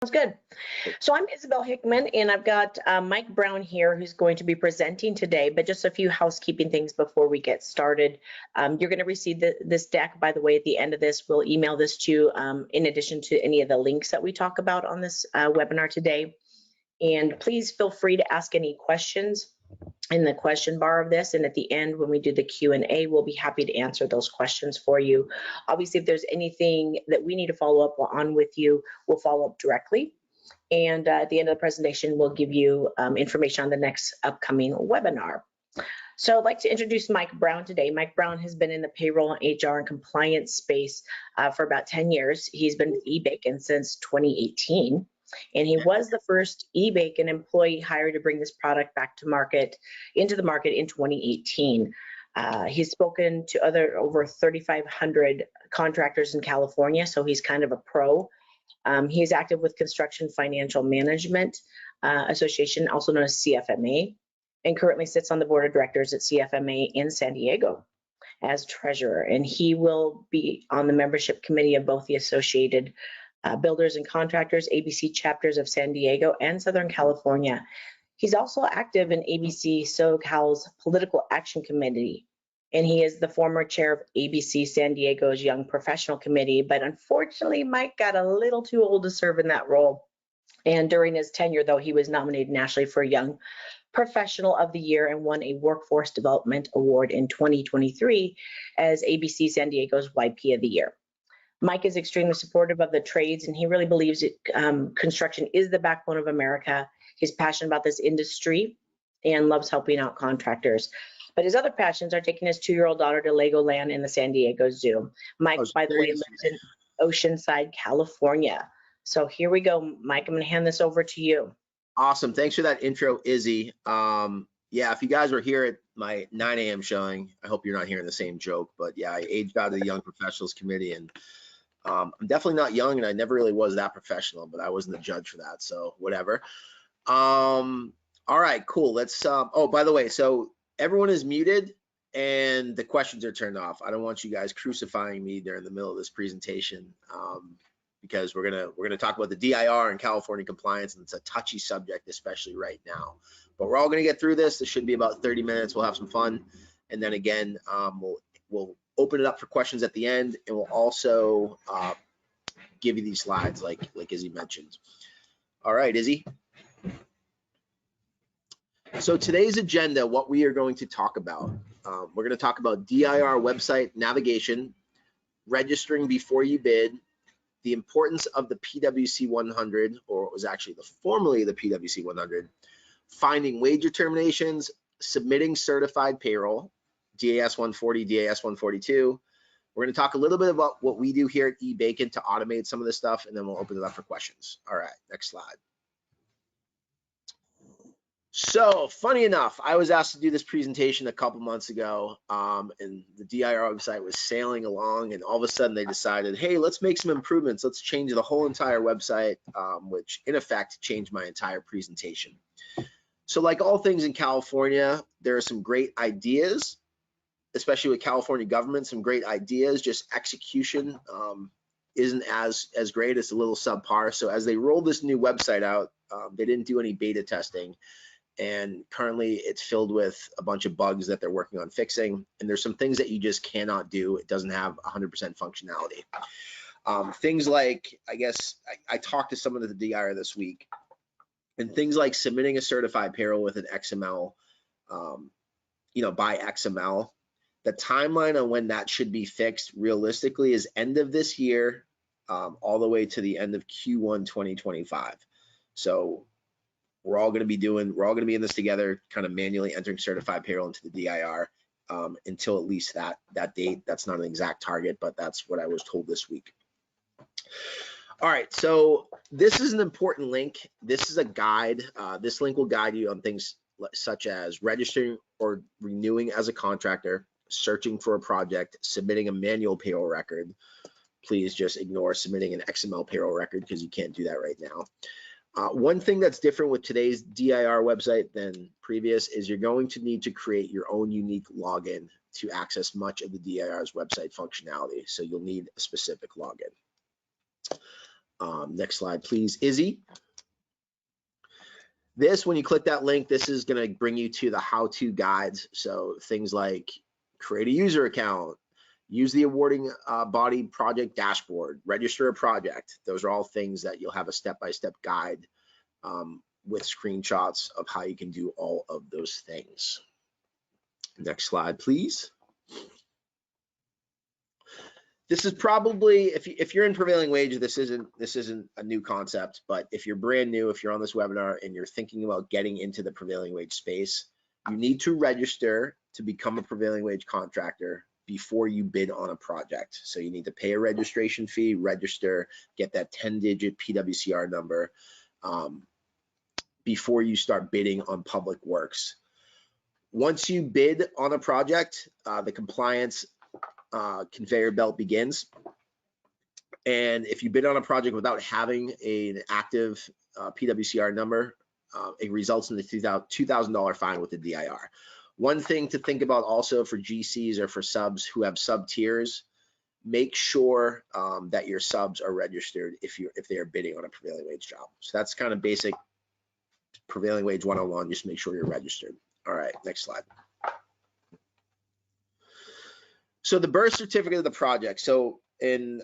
Sounds good. So I'm Isabel Hickman, and I've got Mike Brown here who's going to be presenting today, but just a few housekeeping things before we get started. You're going to receive this deck, by the way, at the end of this. We'll email this to you in addition to any of the links that we talk about on this webinar today. And please feel free to ask any questions in the question bar of this, and at the end when we do the Q&A, we'll be happy to answer those questions for you. Obviously, if there's anything that we need to follow up on with you, we'll follow up directly, and at the end of the presentation we'll give you information on the next upcoming webinar. So I'd like to introduce Mike Brown today. Mike Brown has been in the payroll, HR, and compliance space for about 10 years. He's been with eBacon since 2018. And he was the first eBacon employee hired to bring this product back to into the market in 2018. He's spoken to over 3,500 contractors in California, so he's kind of a pro. He's active with Construction Financial Management Association, also known as CFMA, and currently sits on the board of directors at CFMA in San Diego as treasurer. And he will be on the membership committee of both the Associated Builders and Contractors, ABC chapters of San Diego and Southern California. He's also active in ABC SoCal's Political Action Committee, and he is the former chair of ABC San Diego's Young Professional Committee, but unfortunately Mike got a little too old to serve in that role. And during his tenure, though, he was nominated nationally for Young Professional of the Year and won a Workforce Development Award in 2023 as ABC San Diego's YP of the Year. Mike is extremely supportive of the trades, and he really believes construction is the backbone of America. He's passionate about this industry and loves helping out contractors. But his other passions are taking his 2-year-old daughter to Legoland in the San Diego Zoo. Mike, by the way, lives in Oceanside, California. So here we go, Mike. I'm going to hand this over to you. Awesome. Thanks for that intro, Izzy. Yeah, if you guys were here at my 9 a.m. showing, I hope you're not hearing the same joke. But yeah, I aged out of the Young Professionals Committee, and I'm definitely not young, and I never really was that professional, but I wasn't the judge for that, so whatever. All right, cool. Let's, oh, by the way, so everyone is muted and the questions are turned off. I don't want you guys crucifying me during the middle of this presentation because we're gonna talk about the DIR and California compliance, and it's a touchy subject, especially right now. But we're all gonna get through this. This should be about 30 minutes. We'll have some fun, and then again, we'll open it up for questions at the end, and we'll also give you these slides like Izzy mentioned. All right, Izzy. So today's agenda, what we are going to talk about, we're going to talk about DIR website navigation, registering before you bid, the importance of the PWC 100, or it was actually formerly the PWC 100, finding wage determinations, submitting certified payroll, DAS 140, DAS 142. We're going to talk a little bit about what we do here at eBacon to automate some of this stuff, and then we'll open it up for questions. All right, next slide. So funny enough, I was asked to do this presentation a couple months ago, and the DIR website was sailing along, and all of a sudden they decided, hey, let's make some improvements. Let's change the whole entire website, which in effect changed my entire presentation. So like all things in California, there are some great ideas, especially with California government, some great ideas, just execution isn't as great. It's a little subpar. So as they roll this new website out, they didn't do any beta testing, and currently it's filled with a bunch of bugs that they're working on fixing, and there's some things that you just cannot do. It doesn't have 100% functionality. Things like, I guess I talked to someone at the DIR this week, and things like submitting a certified payroll with an XML, by XML. The timeline on when that should be fixed realistically is end of this year, all the way to the end of Q1 2025. So we're all going to be in this together, kind of manually entering certified payroll into the DIR until at least that date. That's not an exact target, but that's what I was told this week. All right, so this is an important link. This is a guide. This link will guide you on things such as registering or renewing as a contractor, searching for a project, submitting a manual payroll record. Please just ignore submitting an XML payroll record because you can't do that right now. One thing that's different with today's DIR website than previous is you're going to need to create your own unique login to access much of the DIR's website functionality. So you'll need a specific login. Next slide, please, Izzy. This, when you click that link, this is going to bring you to the how-to guides. So things like create a user account, use the awarding body project dashboard, register a project. Those are all things that you'll have a step-by-step guide with screenshots of how you can do all of those things. Next slide, please. This is probably, if you're in prevailing wage, this isn't a new concept, but if you're brand new, if you're on this webinar and you're thinking about getting into the prevailing wage space, you need to register to become a prevailing wage contractor before you bid on a project. So you need to pay a registration fee, register, get that 10-digit PWCA number before you start bidding on public works. Once you bid on a project, the compliance conveyor belt begins. And if you bid on a project without having an active PWCA number, it results in the $2,000 fine with the DIR. One thing to think about also for GCs or for subs who have sub tiers, make sure that your subs are registered if they are bidding on a prevailing wage job. So that's kind of basic prevailing wage 101. Just make sure you're registered. All right, next slide. So the birth certificate of the project. So in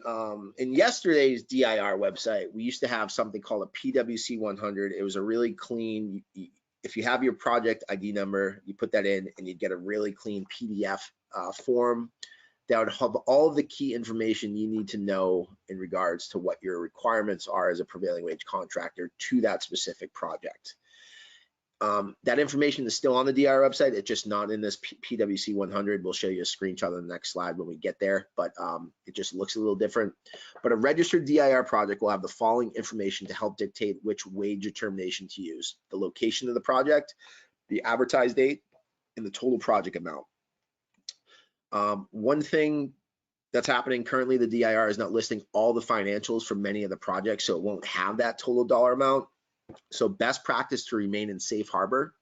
yesterday's DIR website, we used to have something called a PWC 100. It was a really clean, if you have your project ID number, you put that in and you get a really clean PDF form that would have all of the key information you need to know in regards to what your requirements are as a prevailing wage contractor to that specific project. That information is still on the DIR website. It's just not in this PWC 100. We'll show you a screenshot on the next slide when we get there, but it just looks a little different. But a registered DIR project will have the following information to help dictate which wage determination to use: the location of the project, the advertised date, and the total project amount. One thing that's happening currently, the DIR is not listing all the financials for many of the projects, so it won't have that total dollar amount. So best practice to remain in safe harbor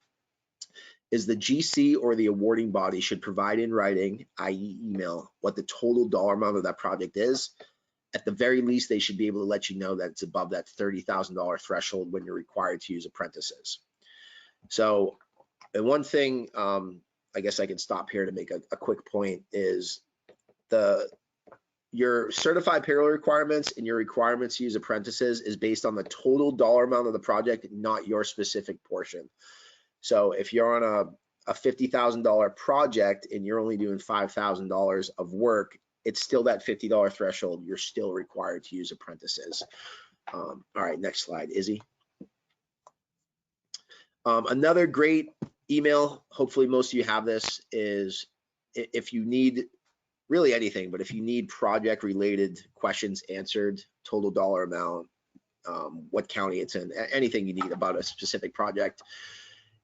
is the GC or the awarding body should provide in writing, i.e. email, what the total dollar amount of that project is. At the very least, they should be able to let you know that it's above that $30,000 threshold when you're required to use apprentices. So, and one thing, I guess I can stop here to make a quick point, is your certified payroll requirements and your requirements to use apprentices is based on the total dollar amount of the project, not your specific portion. So if you're on a $50,000 project and you're only doing $5,000 of work, it's still that $50 threshold. You're still required to use apprentices. All right, next slide, Izzy. Another great email, hopefully most of you have this, is if you need really anything, but if you need project related questions answered, total dollar amount, what county it's in, anything you need about a specific project,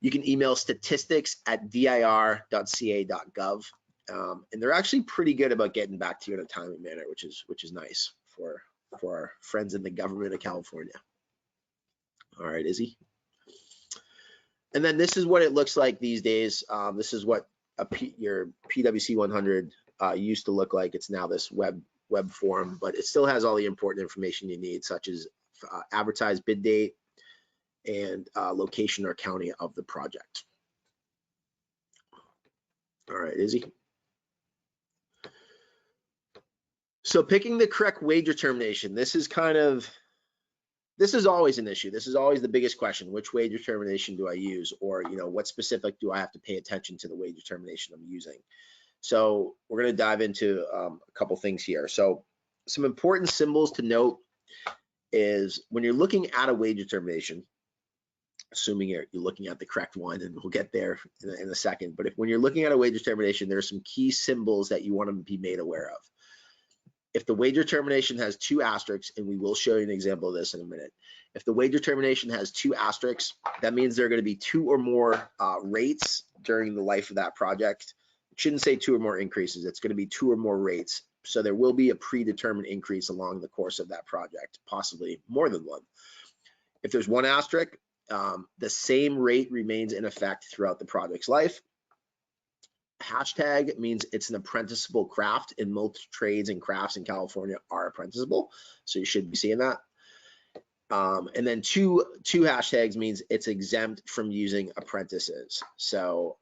you can email statistics@dir.ca.gov. And they're actually pretty good about getting back to you in a timely manner, which is nice for our friends in the government of California. All right, Izzy. And then this is what it looks like these days. This is what your PWC 100 used to look like. It's now this web form, but it still has all the important information you need, such as advertised bid date and location or county of the project. All right, Izzy. So picking the correct wage determination, this is always an issue. This is always the biggest question: which wage determination do I use, or what specific do I have to pay attention to the wage determination I'm using? So we're going to dive into a couple things here. So some important symbols to note is when you're looking at a wage determination, assuming you're looking at the correct one, and we'll get there in a second, but when you're looking at a wage determination, there are some key symbols that you want to be made aware of. If the wage determination has two asterisks, and we will show you an example of this in a minute, if the wage determination has two asterisks, that means there are going to be two or more rates during the life of that project. It shouldn't say two or more increases. It's going to be two or more rates. So there will be a predetermined increase along the course of that project, possibly more than one. If there's one asterisk, the same rate remains in effect throughout the project's life. Hashtag means it's an apprenticeable craft, and most trades and crafts in California are apprenticeable, so you should be seeing that. And then two hashtags means it's exempt from using apprentices. So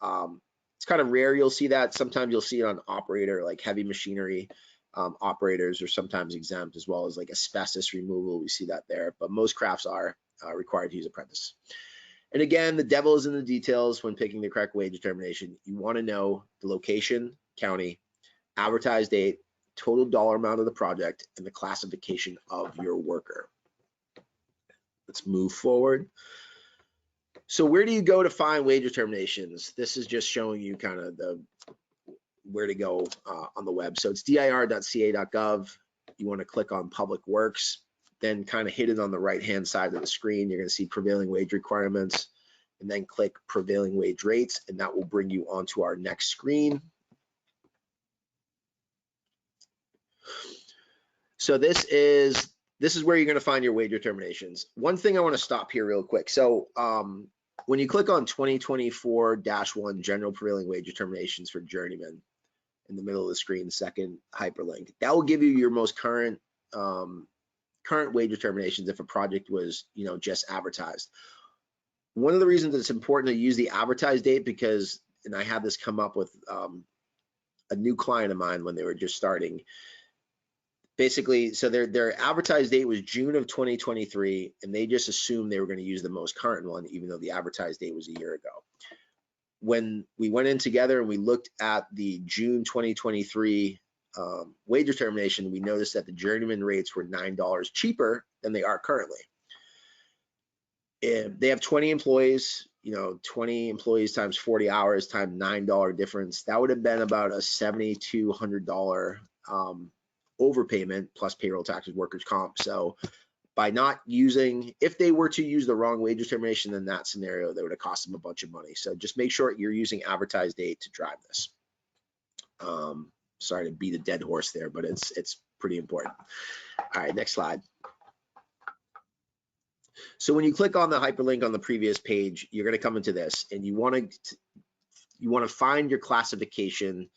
it's kind of rare you'll see that. Sometimes you'll see it on operator, like heavy machinery operators are sometimes exempt, as well as like asbestos removal. We see that there, but most crafts are required to use apprentice. And again, the devil is in the details when picking the correct wage determination. You want to know the location, county, advertised date, total dollar amount of the project, and the classification of your worker. Let's move forward. So where do you go to find wage determinations? This is just showing you kind of where to go on the web. So it's dir.ca.gov. You want to click on Public Works, then kind of hit it on the right-hand side of the screen. You're going to see prevailing wage requirements, and then click prevailing wage rates, and that will bring you onto our next screen. So this is where you're going to find your wage determinations. One thing I want to stop here real quick. So when you click on 2024-1 general prevailing wage determinations for journeymen in the middle of the screen, second hyperlink, that will give you your most current wage determinations if a project was, you know, just advertised. One of the reasons that it's important to use the advertised date, because, and I had this come up with a new client of mine when they were just starting. Basically, so their advertised date was June of 2023, and they just assumed they were going to use the most current one, even though the advertised date was a year ago. When we went in together and we looked at the June 2023 wage determination, we noticed that the journeyman rates were $9 cheaper than they are currently. If they have 20 employees, you know, 20 employees times 40 hours times $9 difference, that would have been about a $7,200 overpayment plus payroll taxes, workers' comp. So by not using, if they were to use the wrong wage determination in that scenario, that would have cost them a bunch of money. So just make sure you're using advertised date to drive this. Sorry to beat a dead horse there, but it's pretty important. All right, next slide. So when you click on the hyperlink on the previous page, you're going to come into this, and you want to find your classification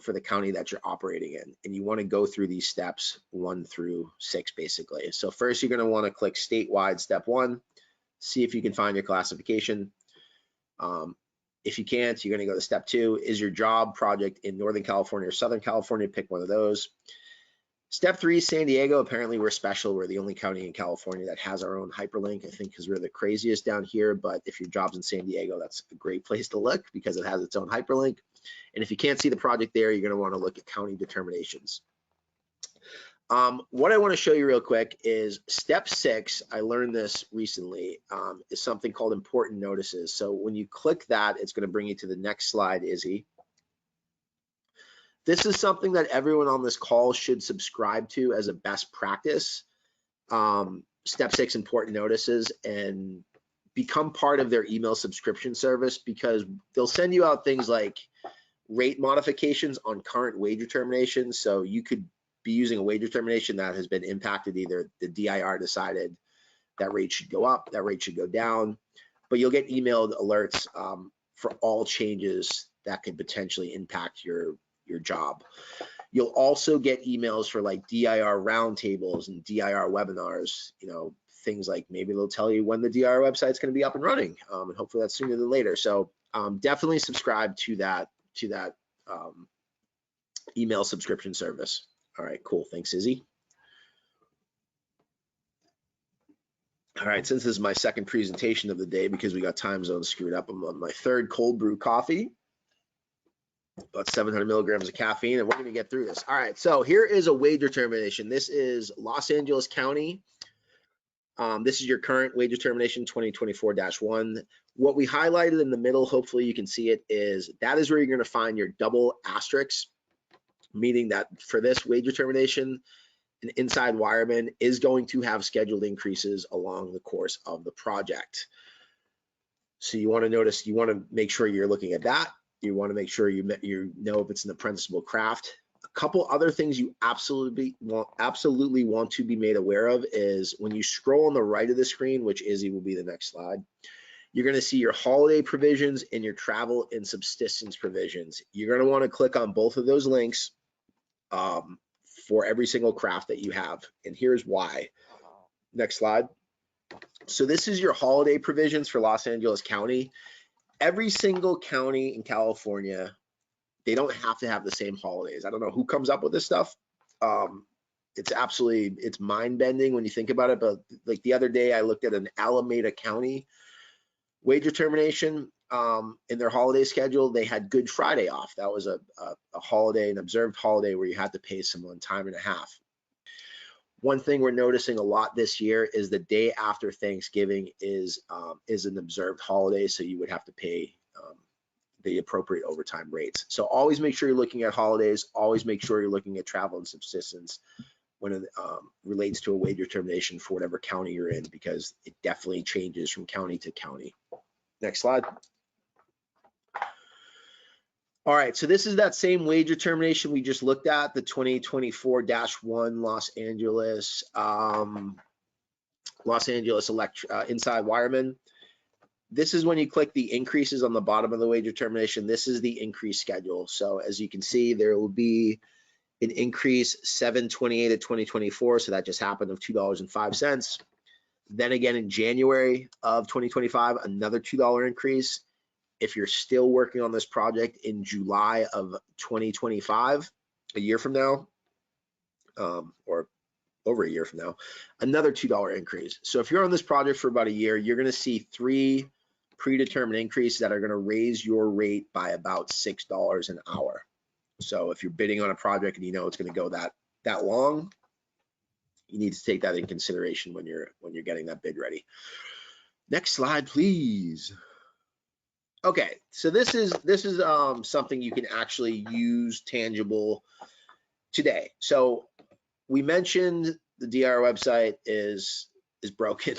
for the county that you're operating in, and you want to go through these steps 1 through 6 basically. So first you're going to want to click statewide, step 1, see if you can find your classification. If you can't, you're going to go to step 2. Is your job project in Northern California or Southern California? Pick one of those. Step 3, San Diego. Apparently we're special. We're the only county in California that has our own hyperlink, I think, because we're the craziest down here. But if your job's in San Diego, that's a great place to look because it has its own hyperlink. And if you can't see the project there, you're going to want to look at county determinations. What I want to show you real quick is step 6. I learned this recently, is something called important notices. So when you click that, it's going to bring you to the next slide, Izzy. This is something that everyone on this call should subscribe to as a best practice. Step 6, important notices, and become part of their email subscription service, because they'll send you out things like rate modifications on current wage determinations. So you could be using a wage determination that has been impacted. Either the DIR decided that rate should go up, that rate should go down, but you'll get emailed alerts for all changes that could potentially impact your job. You'll also get emails for like DIR roundtables and DIR webinars, you know, things like maybe they'll tell you when the DIR website's going to be up and running, and hopefully that's sooner than later. So definitely subscribe to that email subscription service. All right, cool. Thanks, Izzy. All right, since this is my second presentation of the day because we got time zones screwed up, I'm on my 3rd cold brew coffee, about 700 milligrams of caffeine, and we're going to get through this. All right, so here is a wage determination. This is Los Angeles County. This is your current wage determination 2024-1. What we highlighted in the middle, hopefully you can see it, is that is where you're going to find your double asterisks, meaning that for this wage determination, an inside wireman is going to have scheduled increases along the course of the project. So you want to notice, you want to make sure you're looking at that. You want to make sure you know if it's an apprenticeable craft. A couple other things you absolutely want to be made aware of is when you scroll on the right of the screen, which Izzy will be the next slide, you're going to see your holiday provisions and your travel and subsistence provisions. You're going to want to click on both of those links for every single craft that you have. And here's why. Next slide. So this is your holiday provisions for Los Angeles County. Every single county in California, they don't have to have the same holidays. I don't know who comes up with this stuff. It's mind bending when you think about it. But like the other day, I looked at an Alameda County wage determination in their holiday schedule. They had Good Friday off. That was a holiday, an observed holiday where you had to pay someone time and a half. One thing we're noticing a lot this year is the day after Thanksgiving is an observed holiday, so you would have to pay the appropriate overtime rates. So always make sure you're looking at holidays. Always make sure you're looking at travel and subsistence when it relates to a wage determination for whatever county you're in, because it definitely changes from county to county. Next slide. All right, so this is that same wage determination we just looked at, the 2024-1 Los Angeles inside wireman. This is when you click the increases on the bottom of the wage determination. This is the increase schedule. So as you can see, there will be an increase 7/28 of 2024. So that just happened of $2.05. Then again in January of 2025, another $2 increase. If you're still working on this project in July of 2025, a year from now, or over a year from now, another $2 increase. So if you're on this project for about a year, you're going to see 3 predetermined increases that are going to raise your rate by about $6 an hour. So if you're bidding on a project and you know it's going to go that long, you need to take that in consideration when you're getting that bid ready. Next slide, please. Okay, so this is something you can actually use tangible today. So we mentioned the DIR website is broken.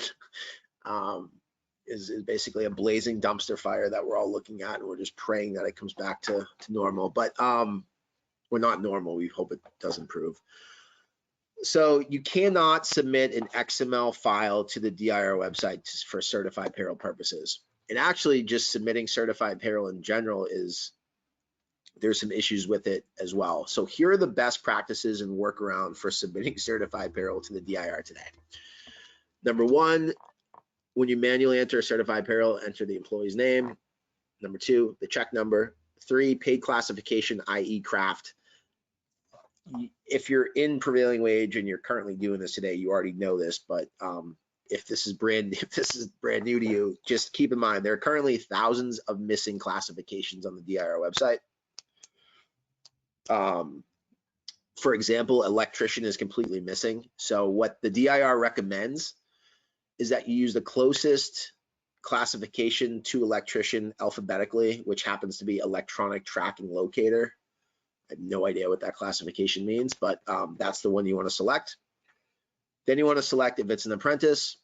Is basically a blazing dumpster fire that we're all looking at, and we're just praying that it comes back to normal. But we're not normal. We hope it does improve. So you cannot submit an XML file to the DIR website for certified payroll purposes. And actually just submitting certified payroll in general there's some issues with it as well. So here are the best practices and workaround for submitting certified payroll to the DIR today. Number 1, when you manually enter a certified payroll, enter the employee's name. Number 2, the check number. 3, paid classification, i.e. craft. If you're in prevailing wage and you're currently doing this today, you already know this, but if this is brand new to you, just keep in mind there are currently thousands of missing classifications on the DIR website. For example, electrician is completely missing. So what the DIR recommends is that you use the closest classification to electrician alphabetically, which happens to be electronic tracking locator. I have no idea what that classification means, but that's the one you want to select. Then you want to select if it's an apprentice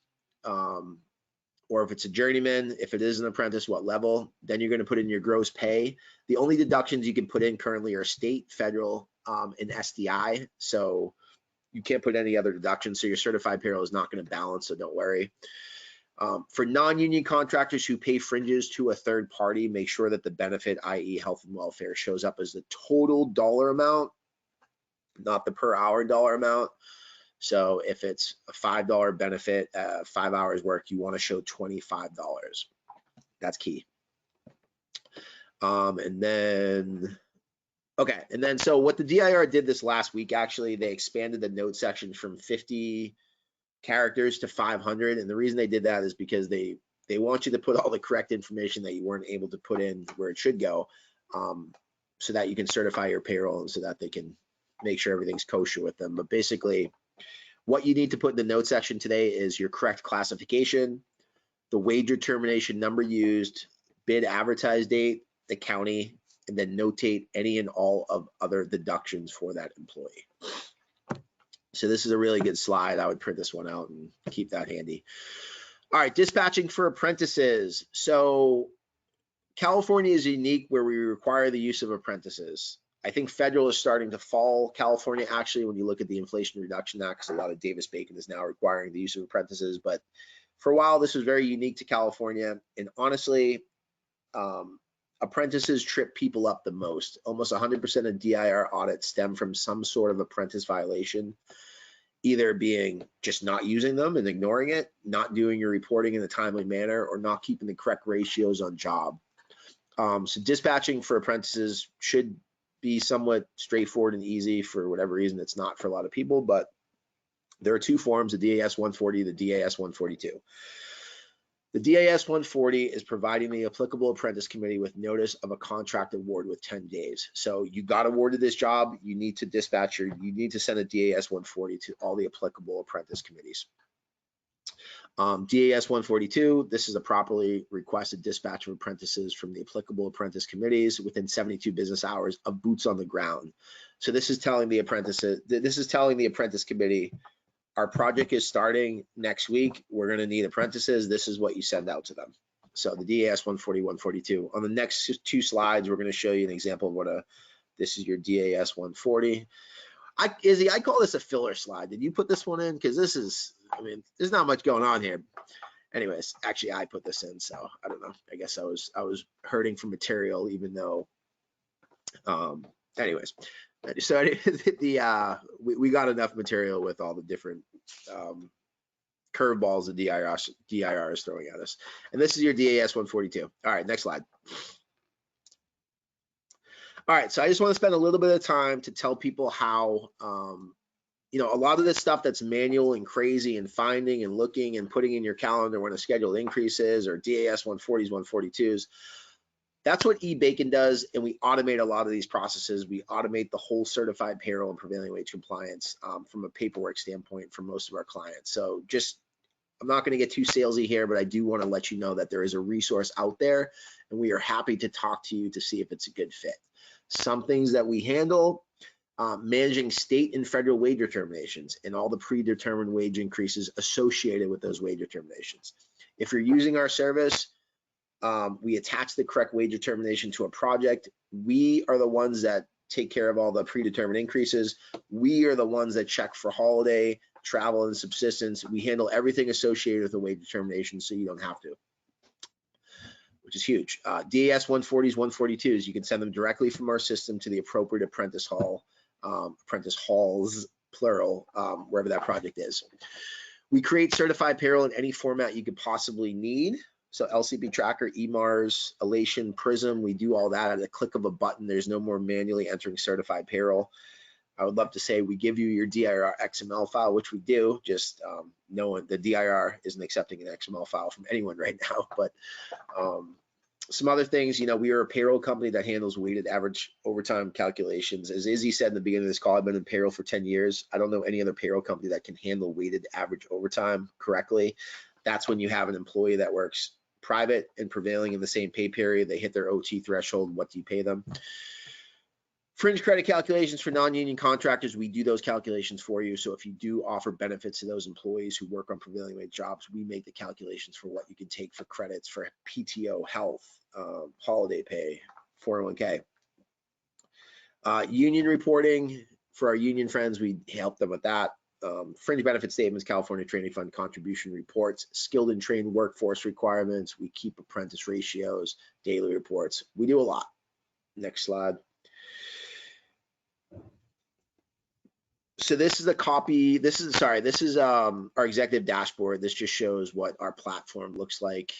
or if it's a journeyman. If it is an apprentice, what level. Then you're going to put in your gross pay. The only deductions you can put in currently are state, federal, and SDI. So you can't put any other deductions. So your certified payroll is not going to balance, so don't worry. For non-union contractors who pay fringes to a third party, make sure that the benefit, i.e. health and welfare, shows up as the total dollar amount, not the per hour dollar amount. So if it's a $5 benefit, 5 hours work, you want to show $25. That's key. And then so what the DIR did this last week, actually, they expanded the note section from 50 characters to 500, and the reason they did that is because they want you to put all the correct information that you weren't able to put in where it should go, so that you can certify your payroll and so that they can make sure everything's kosher with them. But basically what you need to put in the note section today is your correct classification, the wage determination number used, bid advertised date, the county, and then notate any and all of other deductions for that employee. So this is a really good slide. I would print this one out and keep that handy. All right, dispatching for apprentices. So California is unique where we require the use of apprentices. I think federal is starting to fall California, actually, when you look at the Inflation Reduction Act, because a lot of Davis-Bacon is now requiring the use of apprentices. But for a while, this was very unique to California. And honestly, apprentices trip people up the most. Almost 100% of DIR audits stem from some sort of apprentice violation. either being just not using them and ignoring it, not doing your reporting in a timely manner, or not keeping the correct ratios on job. So dispatching for apprentices should be somewhat straightforward and easy. For whatever reason, it's not for a lot of people, but there are two forms, the DAS 140, the DAS 142. The DAS 140 is providing the applicable apprentice committee with notice of a contract award with 10 days. So you got awarded this job, you need to dispatch you need to send a DAS 140 to all the applicable apprentice committees. DAS 142, this is a properly requested dispatch of apprentices from the applicable apprentice committees within 72 business hours of boots on the ground. So this is telling the apprentice committee, our project is starting next week. We're going to need apprentices. This is what you send out to them. So the DAS 140, 142. On the next two slides, we're going to show you an example of what this is your DAS 140. Izzy, I call this a filler slide. Did you put this one in? Because this is, I mean, there's not much going on here. Anyways, actually, I put this in, so I don't know. I guess I was hurting for material, even though. Anyways, so we got enough material with all the different curveballs the DIR is throwing at us. And this is your DAS 142. All right, next slide. All right, so I just want to spend a little bit of time to tell people how, you know, a lot of this stuff that's manual and crazy and finding and looking and putting in your calendar when a scheduled increase is, or DAS 140s, 142s, that's what eBacon does, and we automate a lot of these processes. We automate the whole certified payroll and prevailing wage compliance from a paperwork standpoint for most of our clients. So just, I'm not going to get too salesy here, but I do want to let you know that there is a resource out there, and we are happy to talk to you to see if it's a good fit. Some things that we handle, managing state and federal wage determinations and all the predetermined wage increases associated with those wage determinations. If you're using our service, we attach the correct wage determination to a project. We are the ones that take care of all the predetermined increases. We are the ones that check for holiday, travel, and subsistence. We handle everything associated with the wage determination, so you don't have to, which is huge. DAS 140s, 142s, you can send them directly from our system to the appropriate apprentice hall, apprentice halls, plural, wherever that project is. We create certified payroll in any format you could possibly need. So LCP Tracker, EMARS, Elation, Prism, we do all that at the click of a button. There's no more manually entering certified payroll. I would love to say we give you your DIR XML file, which we do, just knowing the DIR isn't accepting an XML file from anyone right now. But some other things, you know, we are a payroll company that handles weighted average overtime calculations. As Izzy said in the beginning of this call, I've been in payroll for 10 years. I don't know any other payroll company that can handle weighted average overtime correctly. That's when you have an employee that works private and prevailing in the same pay period. They hit their OT threshold. What do you pay them? Fringe credit calculations for non-union contractors, we do those calculations for you. So if you do offer benefits to those employees who work on prevailing wage jobs, we make the calculations for what you can take for credits for PTO, health, holiday pay, 401k. Union reporting for our union friends, we help them with that. Fringe benefit statements, California Training Fund contribution reports, skilled and trained workforce requirements. We keep apprentice ratios, daily reports. We do a lot. Next slide. So this is a copy. This is our executive dashboard. This just shows what our platform looks like.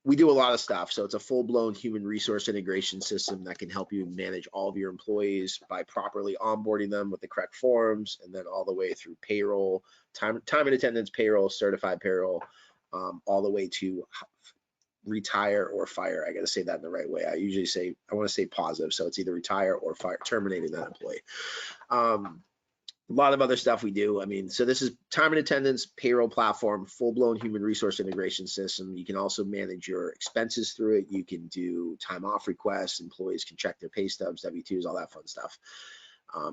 We do a lot of stuff. So it's a full-blown human resource integration system that can help you manage all of your employees by properly onboarding them with the correct forms, and then all the way through payroll, time and attendance payroll, certified payroll, all the way to retire or fire. I got to say that in the right way. I usually say, I want to say positive. So it's either retire or fire, terminating that employee. A lot of other stuff we do. I mean, so this is time and attendance payroll platform, full-blown human resource integration system. You can also manage your expenses through it. You can do time off requests. Employees can check their pay stubs, W-2s, all that fun stuff.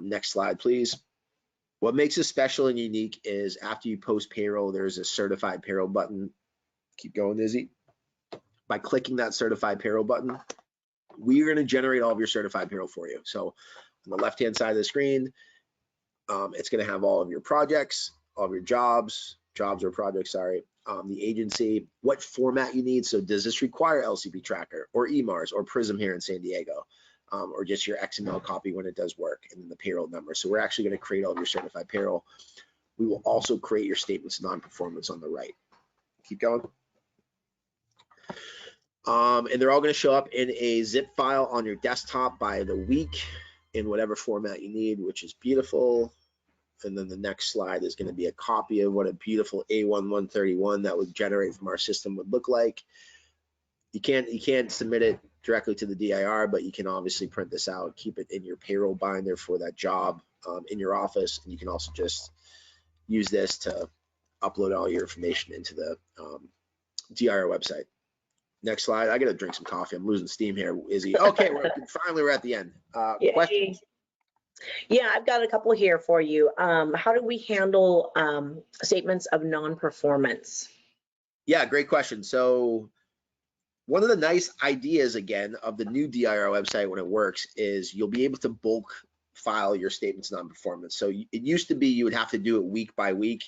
Next slide, please. What makes us special and unique is after you post payroll, there's a certified payroll button. Keep going, Izzy. By clicking that certified payroll button, we are going to generate all of your certified payroll for you. So on the left-hand side of the screen, it's going to have all of your projects, all of your jobs or projects, sorry, the agency, what format you need. So does this require LCP Tracker or EMARS or Prism here in San Diego, or just your XML copy when it does work, and then the payroll number. So we're actually going to create all of your certified payroll. We will also create your statements of non-performance on the right. Keep going. And they're all going to show up in a zip file on your desktop by the week in whatever format you need, which is beautiful. And then the next slide is going to be a copy of what a beautiful A1131 that would generate from our system would look like. You can't submit it directly to the DIR, but you can obviously print this out, keep it in your payroll binder for that job in your office, and you can also just use this to upload all your information into the DIR website. Next slide. I gotta drink some coffee. I'm losing steam here, Izzy. Okay, finally we're at the end. Questions? Yeah, I've got a couple here for you. How do we handle statements of non-performance? Yeah, great question. So one of the nice ideas, again, of the new DIR website when it works is you'll be able to bulk file your statements of non-performance. So it used to be you would have to do it week by week,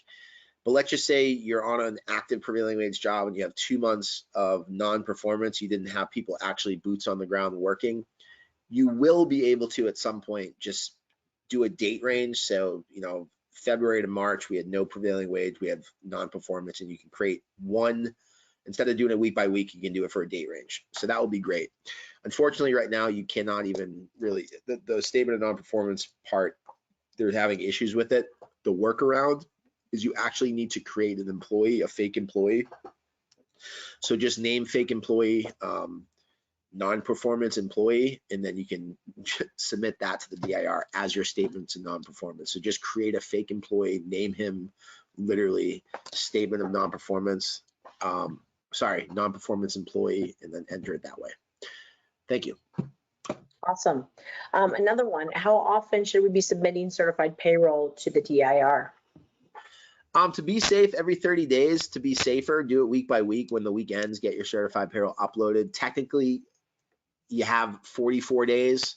but let's just say you're on an active prevailing wage job and you have 2 months of non-performance. You didn't have people actually boots on the ground working. You will be able to, at some point, just do a date range. So, February to March, we had no prevailing wage, we have non-performance, and you can create one. Instead of doing it week by week, you can do it for a date range. So that would be great. Unfortunately, right now, you cannot even really, the statement of non-performance part, they're having issues with it. The workaround is you actually need to create an employee, a fake employee. So just name fake employee, non-performance employee, and then you can submit that to the DIR as your statements of non-performance. So just create a fake employee, name him literally statement of non-performance, non-performance employee, and then enter it that way. Thank you. Awesome. Another one, how often should we be submitting certified payroll to the DIR? To be safe, every 30 days. To be safer, do it week by week. When the week ends, get your certified payroll uploaded. Technically, you have 44 days.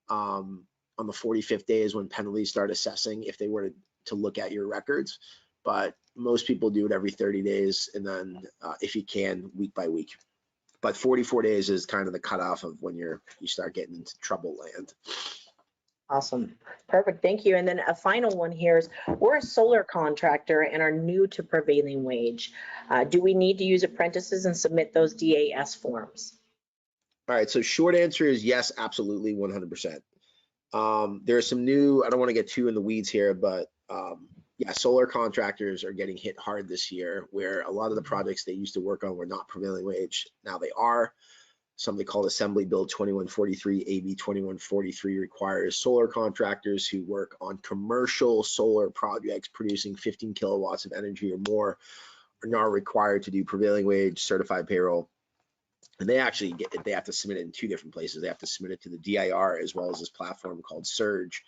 On the 45th day is when penalties start assessing if they were to look at your records. But most people do it every 30 days, and then if you can, week by week. But 44 days is kind of the cutoff of when you start getting into trouble land. Awesome. Perfect. Thank you. And then a final one here is, we're a solar contractor and are new to prevailing wage. Do we need to use apprentices and submit those DAS forms? All right. So short answer is yes, absolutely, 100%. There are some new, I don't want to get too in the weeds here, but yeah, solar contractors are getting hit hard this year, where a lot of the projects they used to work on were not prevailing wage. Now they are. Something called Assembly Bill 2143, AB 2143 requires solar contractors who work on commercial solar projects producing 15 kilowatts of energy or more are now required to do prevailing wage certified payroll. And they have to submit it in 2 different places. They have to submit it to the DIR as well as this platform called Surge.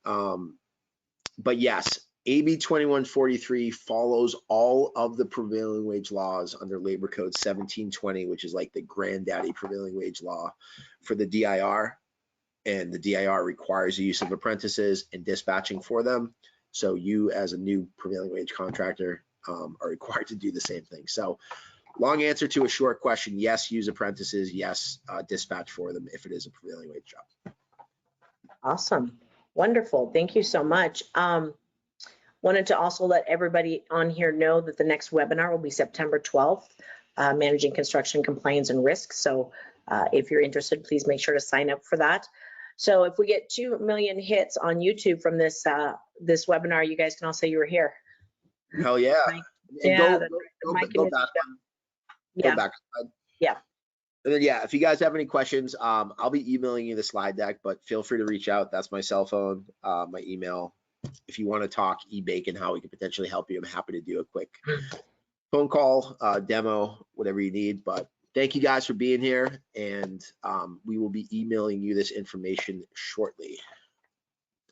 But yes, AB 2143 follows all of the prevailing wage laws under Labor Code 1720, which is like the granddaddy prevailing wage law for the DIR. And the DIR requires the use of apprentices and dispatching for them. So you, as a new prevailing wage contractor, are required to do the same thing. So long answer to a short question, yes, use apprentices, yes, dispatch for them if it is a prevailing wage job. Awesome. Wonderful. Thank you so much. Wanted to also let everybody on here know that the next webinar will be September 12th, Managing Construction Compliance and Risks. So if you're interested, please make sure to sign up for that. So if we get 2 million hits on YouTube from this this webinar, you guys can all say you were here. Hell yeah. Yeah. Go back. Yeah. And then, yeah, if you guys have any questions, I'll be emailing you the slide deck, but feel free to reach out. That's my cell phone, my email. If you want to talk eBacon, how we can potentially help you, I'm happy to do a quick phone call, demo, whatever you need. But thank you guys for being here, and we will be emailing you this information shortly.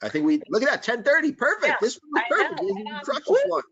I think look at that, 10:30, perfect. Yeah, this was perfect. You crushed this one.